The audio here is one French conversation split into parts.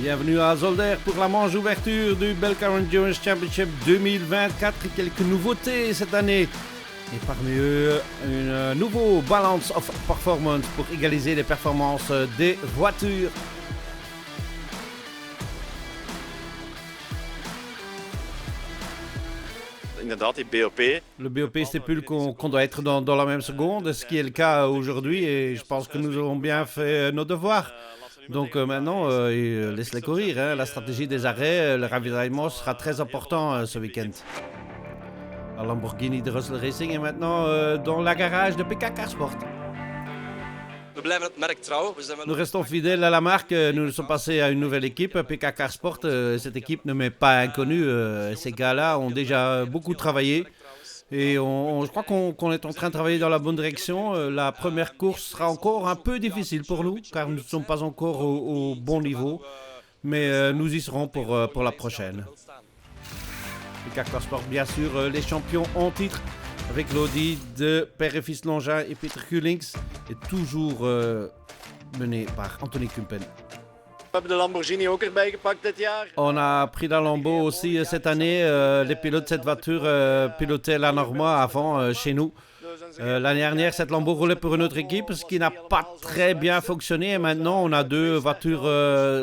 Bienvenue à Zolder pour la manche d'ouverture du Belcar Endurance Championship 2024. Quelques nouveautés cette année. Et parmi eux, un nouveau Balance of Performance pour égaliser les performances des voitures. Le BOP stipule qu'on doit être dans la même seconde, ce qui est le cas aujourd'hui, et je pense que nous avons bien fait nos devoirs. Donc maintenant, laisse-les courir. La stratégie des arrêts, le ravitaillement sera très important ce week-end. La Lamborghini de Russell Racing est maintenant dans la garage de PK Carsport. Nous restons fidèles à la marque. Nous sommes passés à une nouvelle équipe, PK Carsport. Cette équipe ne m'est pas inconnue. Ces gars-là ont déjà beaucoup travaillé. Et je crois qu'on est en train de travailler dans la bonne direction. La première course sera encore un peu difficile pour nous, car nous ne sommes pas encore au bon niveau. Mais nous y serons pour la prochaine. PK Carsport, bien sûr, les champions en titre, avec l'Audi de père et fils Longin et Peter Kullings, est toujours mené par Anthony Kumpen. On a pris la Lambo aussi cette année. Les pilotes de cette voiture pilotaient la Norma avant chez nous. L'année dernière, cette Lambo roulait pour une autre équipe, ce qui n'a pas très bien fonctionné. Et maintenant, on a deux voitures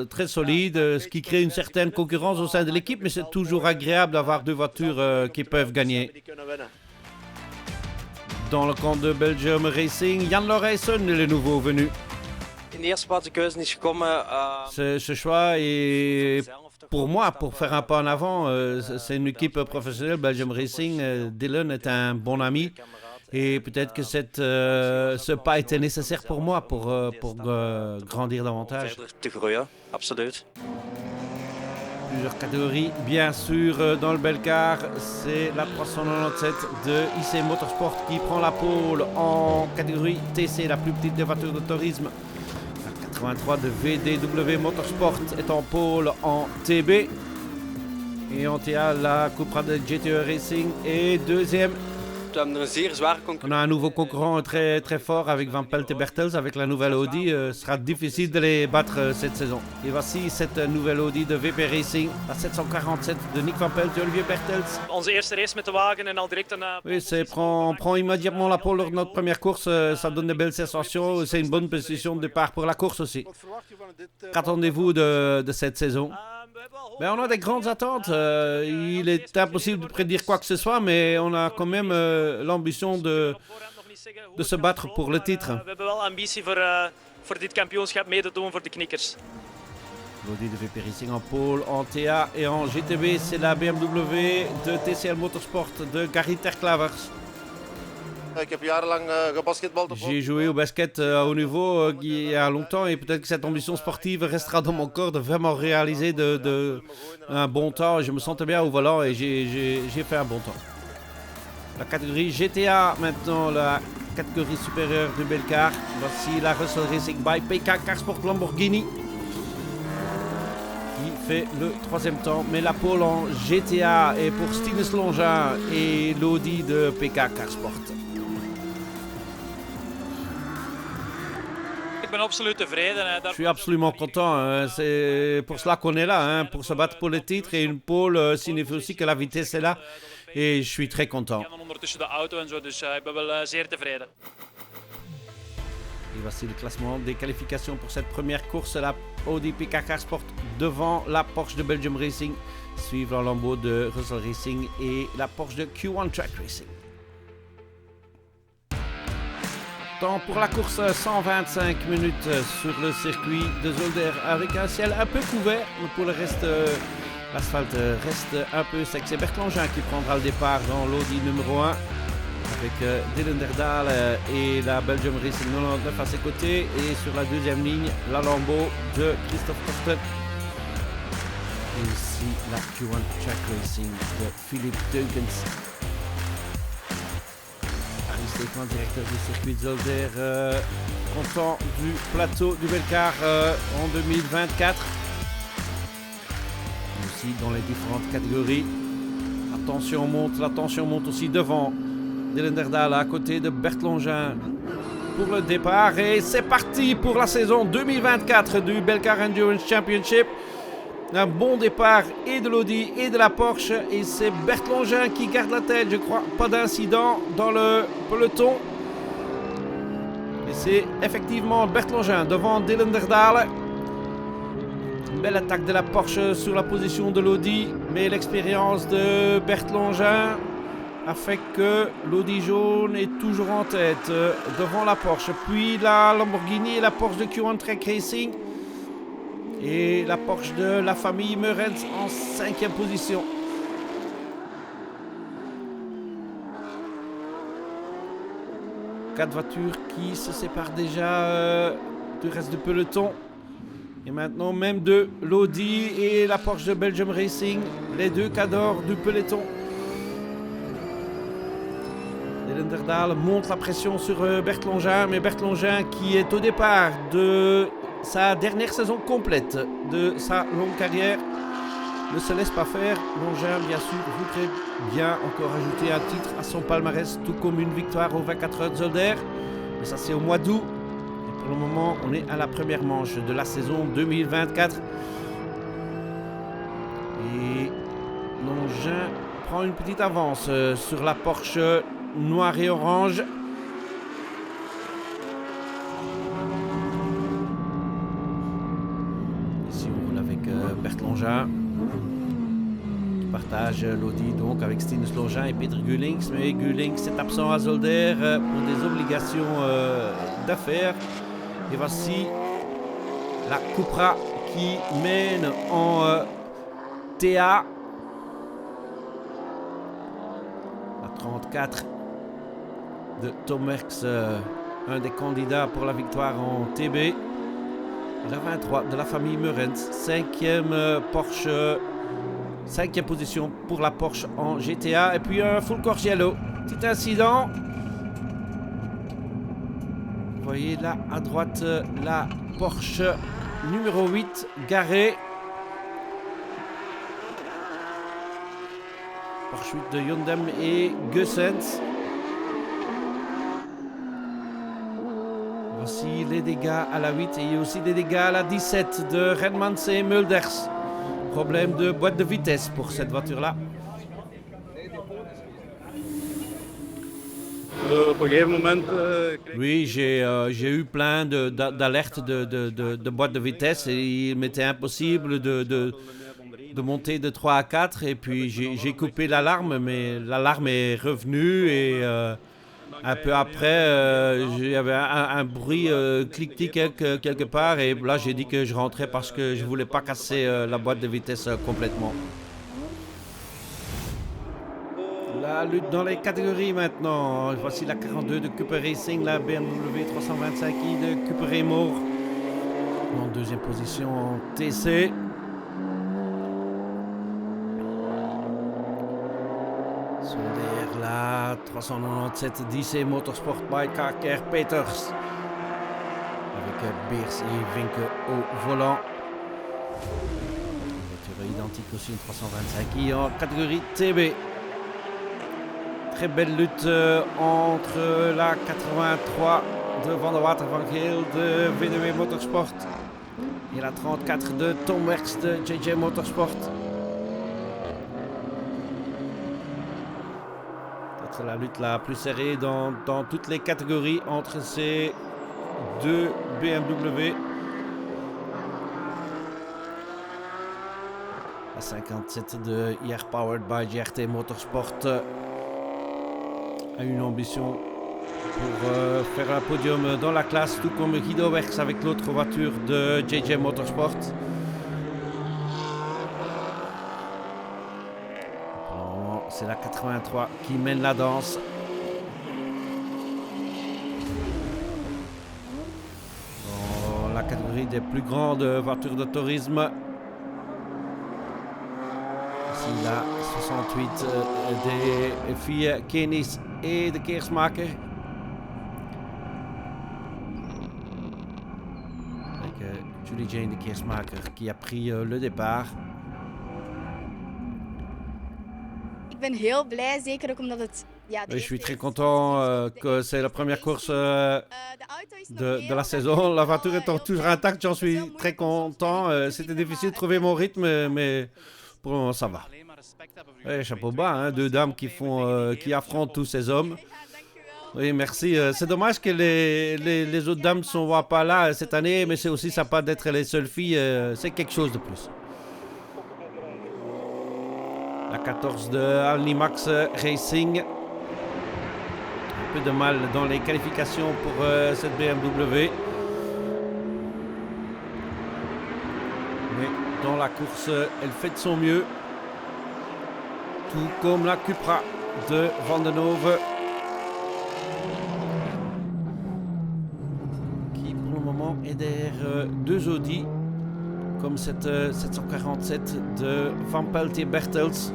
très solides, ce qui crée une certaine concurrence au sein de l'équipe. Mais c'est toujours agréable d'avoir deux voitures qui peuvent gagner. Dans le camp de Belgium Racing, Jan Laurijsen est le nouveau venu. Ce choix est pour moi, pour faire un pas en avant. C'est une équipe professionnelle, Belgium Racing. Dylan est un bon ami. Et peut-être que ce pas était nécessaire pour moi pour grandir davantage. Plusieurs catégories, bien sûr, dans le Belcar. C'est la 397 de IC Motorsport qui prend la pole en catégorie TC, la plus petite des voitures de tourisme. La 83 de VDW Motorsport est en pole en TB. Et en TA, la Cupra de GTE Racing est deuxième. On a un nouveau concurrent très, très fort avec Van Pelt et Bertels. Avec la nouvelle Audi, ce sera difficile de les battre cette saison. Et voici cette nouvelle Audi de VP Racing, la 747 de Nick Van Pelt et Olivier Bertels. Oui, prend immédiatement la pole lors de notre première course. Ça donne de belles sensations. C'est une bonne position de départ pour la course aussi. Qu'attendez-vous de cette saison? Ben, on a des grandes attentes. Il est impossible de prédire quoi que ce soit, mais on a quand même l'ambition de se battre pour le titre. L'Audi de VP Racing en pole, en TA et en GTB, c'est la BMW de TCL Motorsport de Gary Terklavers. J'ai joué au basket à haut niveau il y a longtemps et peut-être que cette ambition sportive restera dans mon corps de vraiment réaliser un bon temps. Je me sentais bien au volant et j'ai fait un bon temps. La catégorie GTA maintenant, la catégorie supérieure du Belcar. Voici la Russell Racing by PK Carsport Lamborghini qui fait le troisième temps. Mais la pole en GTA est pour Stinus Longin et l'Audi de PK Carsport. Je suis absolument content. C'est pour cela qu'on est là, pour se battre pour le titre. Et une pole signifie aussi que la vitesse est là. Et je suis très content. Et voici le classement des qualifications pour cette première course. La Audi PK Carsport devant la Porsche de Belgium Racing. Suivent la Lambo de Russell Racing et la Porsche de Q1 Track Racing. Temps pour la course, 125 minutes sur le circuit de Zolder avec un ciel un peu couvert. Mais pour le reste, l'asphalte reste un peu sec. C'est Bert Longin qui prendra le départ dans l'Audi numéro 1 avec Dylan Derdal et la Belgium Racing 99 à ses côtés. Et sur la deuxième ligne, la Lambo de Christophe Korten. Et aussi la Q1 Track Racing de Philippe Deukens. Stéphane, directeur du circuit de Zolder, content du plateau du Belcar en 2024. Aussi dans les différentes catégories. La tension monte aussi devant Dylan Derdal à côté de Bert Longin pour le départ. Et c'est parti pour la saison 2024 du Belcar Endurance Championship. Un bon départ et de l'Audi et de la Porsche. Et c'est Bert Longin qui garde la tête, je crois. Pas d'incident dans le peloton. Et c'est effectivement Bert Longin devant Dylan Derdale. Une belle attaque de la Porsche sur la position de l'Audi. Mais l'expérience de Bert Longin a fait que l'Audi jaune est toujours en tête devant la Porsche. Puis la Lamborghini et la Porsche de Q1 Trek Racing. Et la Porsche de la famille Meurens en 5e position. Quatre voitures qui se séparent déjà du reste du peloton. Et maintenant même de l'Audi et la Porsche de Belgium Racing. Les deux cadors du peloton. Dylan Derdale monte la pression sur Bert Longin. Mais Bert Longin qui est au départ de sa dernière saison complète de sa longue carrière ne se laisse pas faire. Longin, bien sûr, voudrait bien encore ajouter un titre à son palmarès, tout comme une victoire aux 24 heures de Zolder. Mais ça, c'est au mois d'août. Et pour le moment, on est à la première manche de la saison 2024. Et Longin prend une petite avance sur la Porsche noire et orange. Bert Longin qui partage l'Audi donc avec Stinus Longin et Peter Gullings, mais Gullings est absent à Zolder pour des obligations d'affaires. Et voici la Cupra qui mène en TA. La 34 de Tom Merckx, un des candidats pour la victoire en TB. La 23 de la famille Meurens, 5e Porsche, 5e position pour la Porsche en GTA. Et puis un full course yellow. Petit incident. Vous voyez là à droite la Porsche numéro 8 garée. Porsche 8 de Hyundai et Gussens. Voici les dégâts à la 8 et il y a aussi des dégâts à la 17 de Redmans et Mulders. Problème de boîte de vitesse pour cette voiture-là. Op een gegeven moment... Oui, j'ai eu plein d'alertes de boîte de vitesse et il m'était impossible de monter de 3 à 4 et puis j'ai coupé l'alarme, mais l'alarme est revenue et un peu après il y avait un bruit clic-clic quelque part et là j'ai dit que je rentrais parce que je voulais pas casser la boîte de vitesse complètement. La lutte dans les catégories maintenant. Voici la 42 de Cooper Racing, la BMW 325i de Cooper Raymore en deuxième position en TC. Derrière la 397 d'IC Motorsport by Car Peters avec Beers et Vinke au volant. Une voiture identique aussi, une 325i en catégorie TB. Très belle lutte entre la 83 de Van der Water van Geel de VDW Motorsport et la 34 de Tom Merckx de JJ Motorsport. Peut-être la lutte la plus serrée dans toutes les catégories entre ces deux BMW. La 57 de IR Powered by GRT Motorsport a une ambition pour faire un podium dans la classe, tout comme Guido Werks avec l'autre voiture de JJ Motorsport. Pour le moment, c'est la 83 qui mène la danse. Dans la catégorie des plus grandes voitures de tourisme. Ici, la 68 des filles Kenis et de Keersmaker. Avec Julie Jane de Keersmaker qui a pris le départ. Ik ben heel blij, zeker ook omdat het je suis très content que c'est la première course de la saison. La voiture étant toujours intacte, j'en suis très content. C'était difficile de trouver mon rythme, mais pour le moment, ça va. Ouais, chapeau bas, hein, deux dames qui affrontent tous ces hommes. Oui, merci. C'est dommage que les autres dames ne sont pas là cette année, mais c'est aussi sympa d'être les seules filles. C'est quelque chose de plus. La 14 de Alnimax Racing. Un peu de mal dans les qualifications pour cette BMW. Mais dans la course, elle fait de son mieux. Tout comme la Cupra de Vandenhove. Qui pour le moment est derrière deux Audi. Comme cette 747 de Van Pelt et Bertels.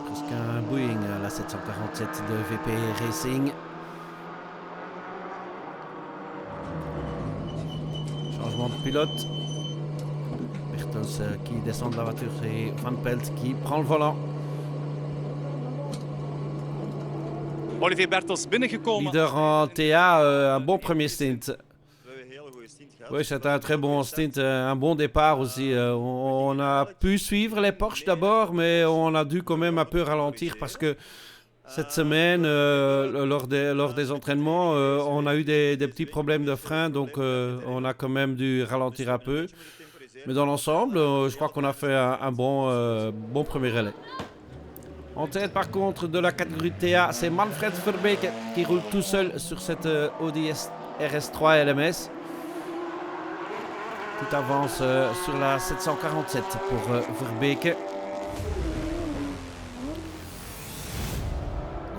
Presque un Boeing, la 747 de VP Racing. Changement de pilote. Bertels qui descend de la voiture et Van Pelt qui prend le volant. Olivier Bertels binnengekomen. Leader en TA, un bon premier stint. Oui, c'était un très bon stint, un bon départ aussi. On a pu suivre les Porsche d'abord, mais on a dû quand même un peu ralentir parce que cette semaine, lors des entraînements, on a eu des petits problèmes de frein, donc on a quand même dû ralentir un peu. Mais dans l'ensemble, je crois qu'on a fait un bon premier relais. En tête par contre de la catégorie TA, c'est Manfred Verbeek qui roule tout seul sur cette Audi RS3 LMS. Tout avance sur la 747 pour Verbeek.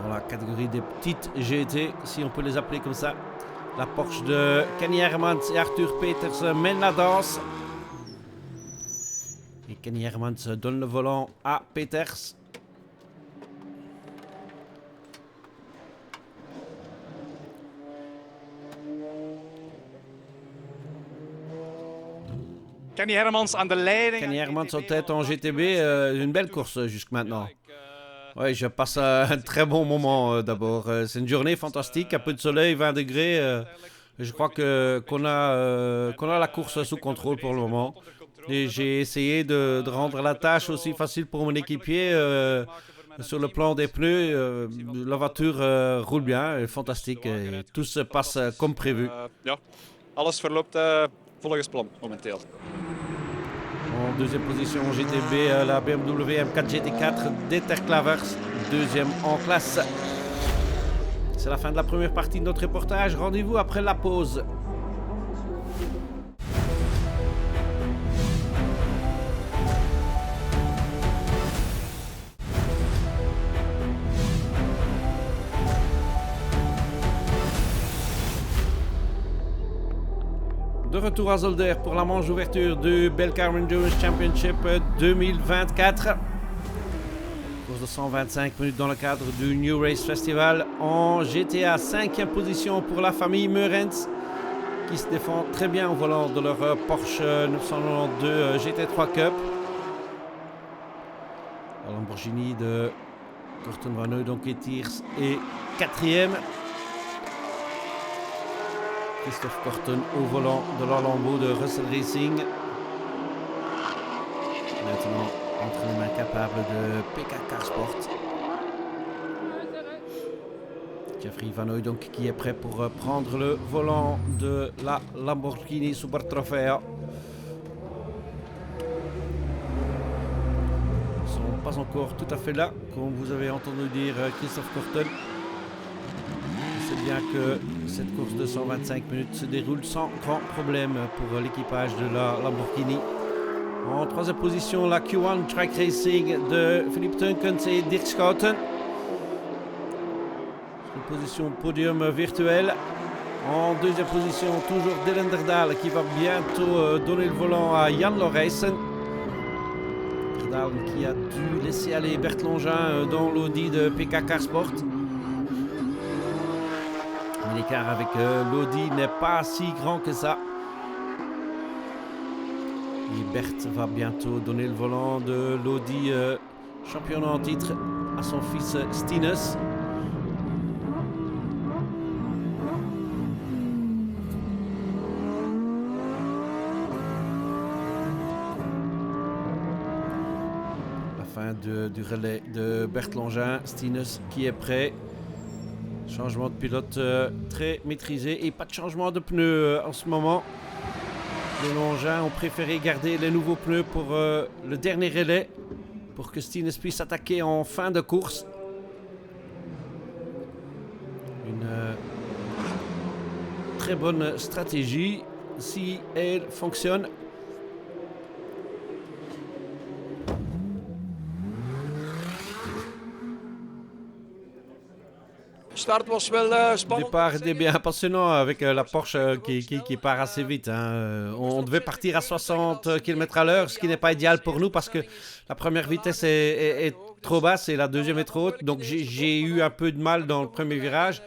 Dans la catégorie des petites GT, si on peut les appeler comme ça. La Porsche de Kenny Hermans et Arthur Peters mène la danse. Et Kenny Hermans donne le volant à Peters. Kenny Hermans aan de leiding. Kenny Hermans en tête en GTB, une belle course jusque maintenant. Oui, je passe un très bon moment d'abord. C'est une journée fantastique, un peu de soleil, 20 degrés. Je crois qu'on a la course sous contrôle pour le moment. Et j'ai essayé de rendre la tâche aussi facile pour mon équipier. Sur le plan des pneus, la voiture roule bien, est fantastique. Et tout se passe comme prévu. Ja, alles verloopt volgens plan momenteel. En deuxième position en GTB, la BMW M4 GT4 d'Etter Clavers, deuxième en classe. C'est la fin de la première partie de notre reportage. Rendez-vous après la pause. De retour à Zolder pour la manche d'ouverture du Belcar Endurance Championship 2024. Course de 125 minutes dans le cadre du New Race Festival. En GTA, 5e position pour la famille Meurens qui se défend très bien au volant de leur Porsche 992 GT3 Cup. La Lamborghini de Korten van Hooydonk-Etiers est 4e. Christophe Korten au volant de la Lambo de Russell Racing. Maintenant, entre les mains capables de PK Sport. Jeffrey Van Hooydonk qui est prêt pour prendre le volant de la Lamborghini Super Trofeo. Ils ne sont pas encore tout à fait là, comme vous avez entendu dire Christophe Korten. C'est bien que cette course de 125 minutes se déroule sans grand problème pour l'équipage de la Lamborghini. En troisième position, la Q1 Track Racing de Philippe Tunkens et Dirk Schouten. Une position podium virtuelle. En deuxième position, toujours Dylan Derdal qui va bientôt donner le volant à Jan Lorijsen. Derdal qui a dû laisser aller Bert Longin dans l'Audi de PK Sport. L'écart avec l'Audi n'est pas si grand que ça. Et Bert va bientôt donner le volant de l'Audi championnat en titre à son fils Stinus. La fin du relais de Bert Longin, Stinus qui est prêt. Changement de pilote très maîtrisé et pas de changement de pneus en ce moment. Les Longins ont préféré garder les nouveaux pneus pour le dernier relais pour que Stinus puisse attaquer en fin de course. Une très bonne stratégie si elle fonctionne. Le départ était bien passionnant avec la Porsche qui part assez vite. Hein. On devait partir à 60 km à l'heure, ce qui n'est pas idéal pour nous parce que la première vitesse est trop basse et la deuxième est trop haute. Donc j'ai eu un peu de mal dans le premier virage.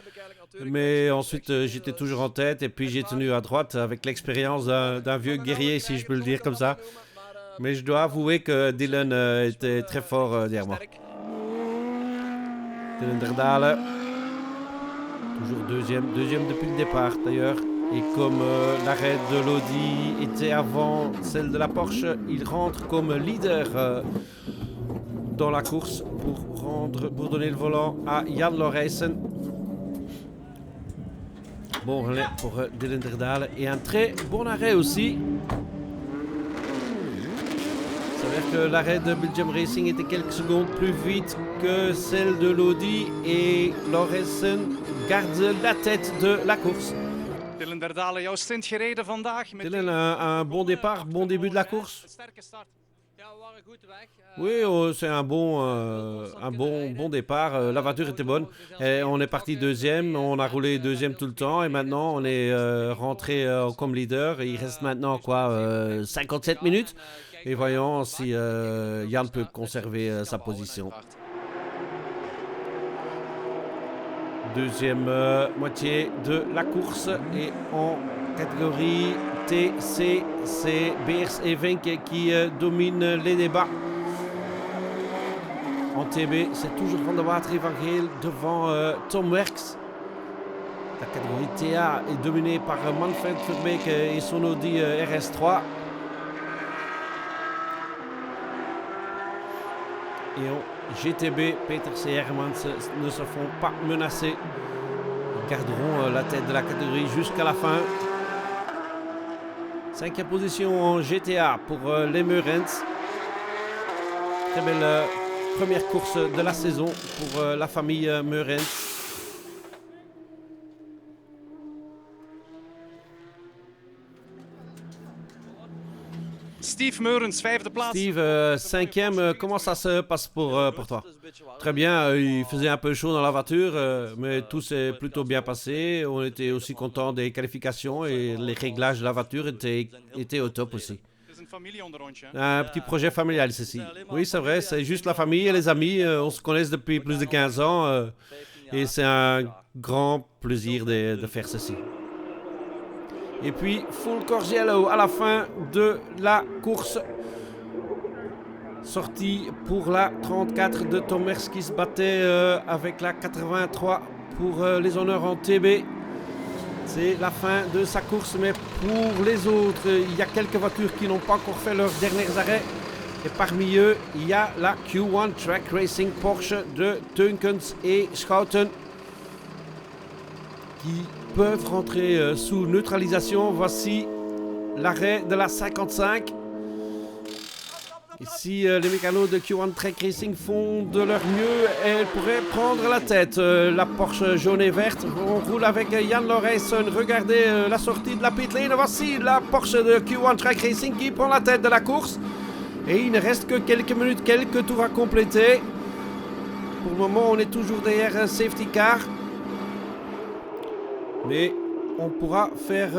Mais ensuite, j'étais toujours en tête et puis j'ai tenu à droite avec l'expérience d'un vieux guerrier, si je peux le dire comme ça. Mais je dois avouer que Dylan était très fort derrière moi. Dylan Derdale. Toujours deuxième depuis le départ d'ailleurs. Et comme l'arrêt de l'Audi était avant celle de la Porsche, il rentre comme leader dans la course pour donner le volant à Jan Loraysen. Bon relais pour Dylan Derdale et un très bon arrêt aussi. Ça veut dire que l'arrêt de Belgium Racing était quelques secondes plus vite que celle de l'Audi et Loraysen garde la tête de la course. Dylan Derdale, jouw stint gereden vandaag. Dylan, un bon départ, bon début de la course. Oui, c'est un bon départ. La voiture était bonne. Et on est parti deuxième, on a roulé deuxième tout le temps et maintenant on est rentré comme leader. Il reste maintenant 57 minutes. Et voyons si Jan peut conserver sa position. Deuxième moitié de la course et en catégorie TC, c'est Beers et Wenke qui dominent les débats. En TB, c'est toujours Van der Water et Van Geel devant Tom Werks. La catégorie TA est dominée par Manfred Verbeek et son Audi RS3. Et en GTB, Peters et Hermans ne se font pas menacer. Ils garderont la tête de la catégorie jusqu'à la fin. 5e position en GTA pour les Meurens. Très belle première course de la saison pour la famille Meurens. Steve Meurens, 5e plaats. Steve, 5e, comment ça se passe pour toi? Très bien, il faisait un peu chaud dans la voiture, mais tout s'est plutôt bien passé. On était aussi contents des qualifications et les réglages de la voiture étaient au top aussi. Un petit projet familial, ceci. Oui, c'est vrai, c'est juste la famille et les amis. On se connaît depuis plus de 15 ans et c'est un grand plaisir de faire ceci. Et puis, Full Corgiello à la fin de la course. Sortie pour la 34 de Tom Werks qui se battait avec la 83 pour les honneurs en TB. C'est la fin de sa course, mais pour les autres, il y a quelques voitures qui n'ont pas encore fait leurs derniers arrêts. Et parmi eux, il y a la Q1 Track Racing Porsche de Teunkens et Schouten qui peuvent rentrer sous neutralisation. Voici l'arrêt de la 55. Ici, les mécanos de Q1 Track Racing font de leur mieux. Elle pourrait prendre la tête. La Porsche jaune et verte. On roule avec Jan Loraysen. Regardez la sortie de la pit lane. Voici la Porsche de Q1 Track Racing qui prend la tête de la course. Et il ne reste que quelques minutes, quelques tours à compléter. Pour le moment, on est toujours derrière un safety car. Mais on pourra faire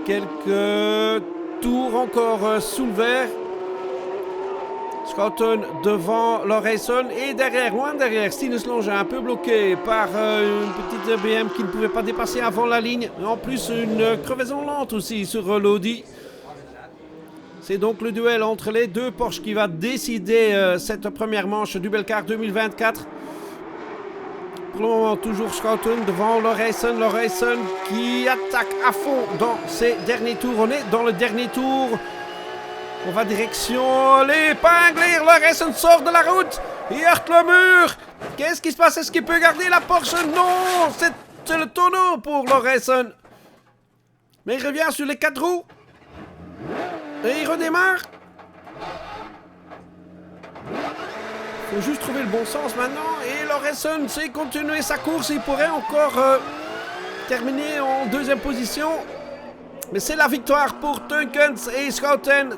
quelques tours encore sous le verre. Schouten devant Loraysen et derrière, loin derrière, Stinus Longin un peu bloqué par une petite BM qui ne pouvait pas dépasser avant la ligne. En plus, une crevaison lente aussi sur l'Audi. C'est donc le duel entre les deux Porsche qui va décider cette première manche du Belcar 2024. Pour le moment, toujours Schouten devant Lauritsen. Lauritsen qui attaque à fond dans ses derniers tours. On est dans le dernier tour. On va direction l'épingle. Lauritsen sort de la route. Il heurte le mur. Qu'est-ce qui se passe? Est-ce qu'il peut garder la Porsche? Non, c'est le tonneau pour Lauritsen. Mais il revient sur les 4 roues. Et il redémarre. Il faut juste trouver le bon sens maintenant. Et Lauritsen sait continuer sa course. Il pourrait encore terminer en deuxième position. Mais c'est la victoire pour Teunkens et Schouten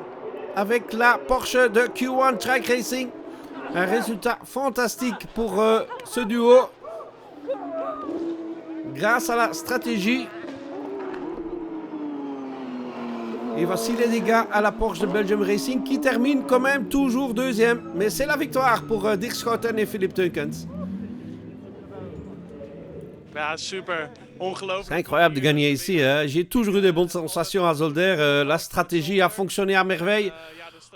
avec la Porsche de Q1 Track Racing. Un résultat fantastique pour ce duo. Grâce à la stratégie. Et voici les dégâts à la Porsche de Belgium Racing qui termine quand même toujours deuxième. Mais c'est la victoire pour Dirk Schouten et Philippe Teunkens. Ja, super. Ongelooflijk. C'est incroyable de gagner ici. Hein. J'ai toujours eu de bonnes sensations à Zolder. La stratégie a fonctionné à merveille.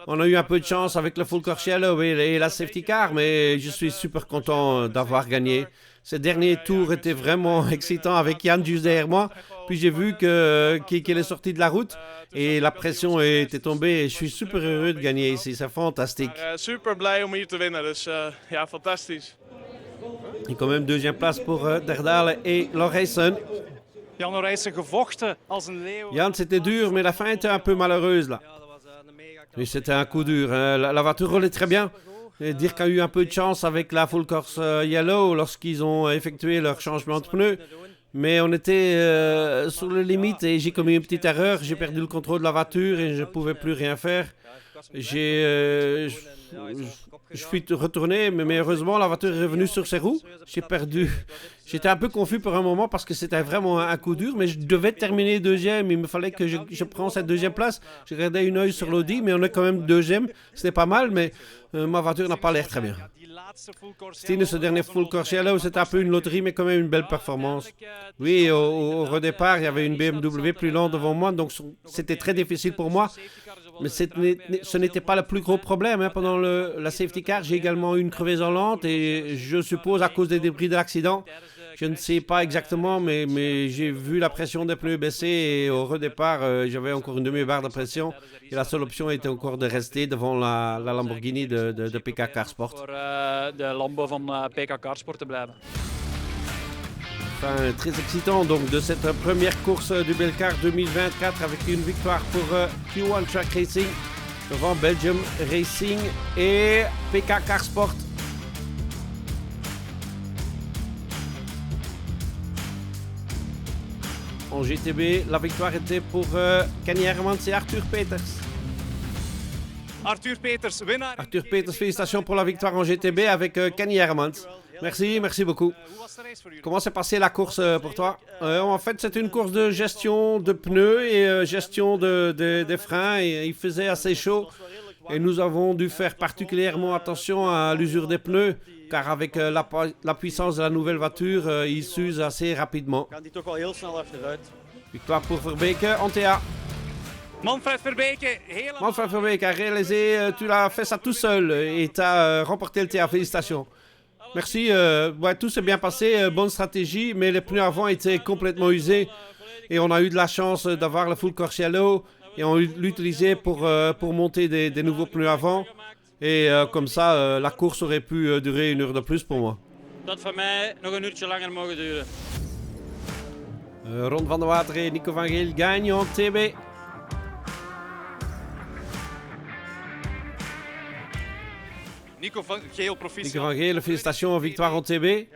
On a eu un peu de chance avec le Full Course Yellow et la safety car, mais je suis super content d'avoir gagné. Ces derniers tours étaient vraiment excitants avec Jan juste derrière moi. Puis j'ai vu qu'il est sorti de la route et la pression était tombée. Et je suis super heureux de gagner ici, c'est fantastique. Super blij om hier te winnen, dus ja, fantastisch. Et quand même deuxième place pour Derdale et Lauritsen. Jan Lauritsen gevochten als een leeuw. Jan, c'était dur, mais la fin était un peu malheureuse là. Oui, c'était un coup dur. Hein. La voiture roulait très bien. Et dire qu'il y a eu un peu de chance avec la Full Course Yellow lorsqu'ils ont effectué leur changement de pneus. Mais on était sur le limite et j'ai commis une petite erreur. J'ai perdu le contrôle de la voiture et je ne pouvais plus rien faire. Je suis retourné, mais heureusement la voiture est revenue sur ses roues. J'ai perdu. J'étais un peu confus pour un moment parce que c'était vraiment un coup dur, mais je devais terminer deuxième. Il me fallait que je prenne cette deuxième place. J'ai gardé une œil sur l'Audi, mais on est quand même deuxième. C'était pas mal, mais ma voiture n'a pas l'air très bien. Stine, ce dernier Full Course Yellow, c'était un peu une loterie, mais quand même une belle performance. Oui, au redépart, il y avait une BMW plus lente devant moi, donc c'était très difficile pour moi. Mais ce n'était pas le plus gros problème. Hein. Pendant la safety car, j'ai également eu une crevaison lente et je suppose à cause des débris de l'accident. Je ne sais pas exactement, mais j'ai vu la pression des pneus baisser et au redépart, j'avais encore une demi-barre de pression. Et la seule option était encore de rester devant la Lamborghini de PK Carsport. Voor de Lambo van PK Carsport te blijven. Enfin, très excitant donc de cette première course du Belcar 2024 avec une victoire pour Q1 Track Racing devant Belgium Racing et PK Carsport. En GTB, la victoire était pour Kenny Hermans et Arthur Peters. Arthur Peters, winnaar. Arthur Peters, félicitations pour la victoire en GTB avec Kenny Hermans. Merci beaucoup. Hoe was de race voor jullie? Comment s'est passée la course pour toi? En fait, c'est une course de gestion de pneus et gestion des freins. Et il faisait assez chaud et nous avons dû faire particulièrement attention à l'usure des pneus car avec la puissance de la nouvelle voiture, il s'use assez rapidement. Victoire pour Verbeke en TA. Manfred Verbeke, helemaal. Manfred Verbeke a réalisé, tu l'as fait ça tout seul et tu as remporté le TA. Félicitations. Merci, tout s'est bien passé, bonne stratégie, mais les pneus avant étaient complètement usés et on a eu de la chance d'avoir le Full Course Yellow et on l'utilisait pour monter des nouveaux pneus avant et comme ça la course aurait pu durer 1 heure de plus pour moi. Dat van mij nog een uurtje langer mogen duren. Ron van der Water et Nico van Geel gagnent en TB. Nico van Geel, proficiat. Nico van Geel, félicitations, victoire en TB.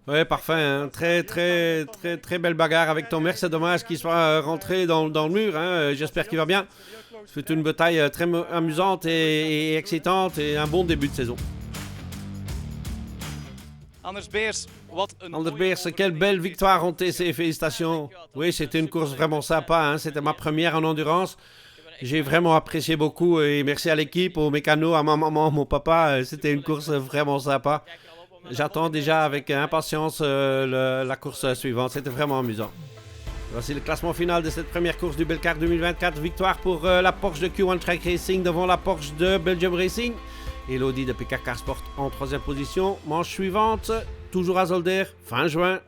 Ouais, parfait. Hein. Très belle bagarre avec ton mec. C'est dommage qu'il soit rentré dans le mur. Hein. J'espère qu'il va bien. C'est une bataille très amusante et excitante et un bon début de saison. Anders Beers, wat een Anders mooie Beers, quelle overwinning. belle victoire en TC. Félicitations. Oui, c'était une course vraiment sympa. Hein. C'était ma première en endurance. J'ai vraiment apprécié beaucoup et merci à l'équipe, aux mécanos, à ma maman, mon papa. C'était une course vraiment sympa. J'attends déjà avec impatience la course suivante. C'était vraiment amusant. Voici le classement final de cette première course du Belcar 2024. Victoire pour la Porsche de Q1 Track Racing devant la Porsche de Belgium Racing. Et l'Audi de PK Car Sport en troisième position. Manche suivante, toujours à Zolder, fin juin.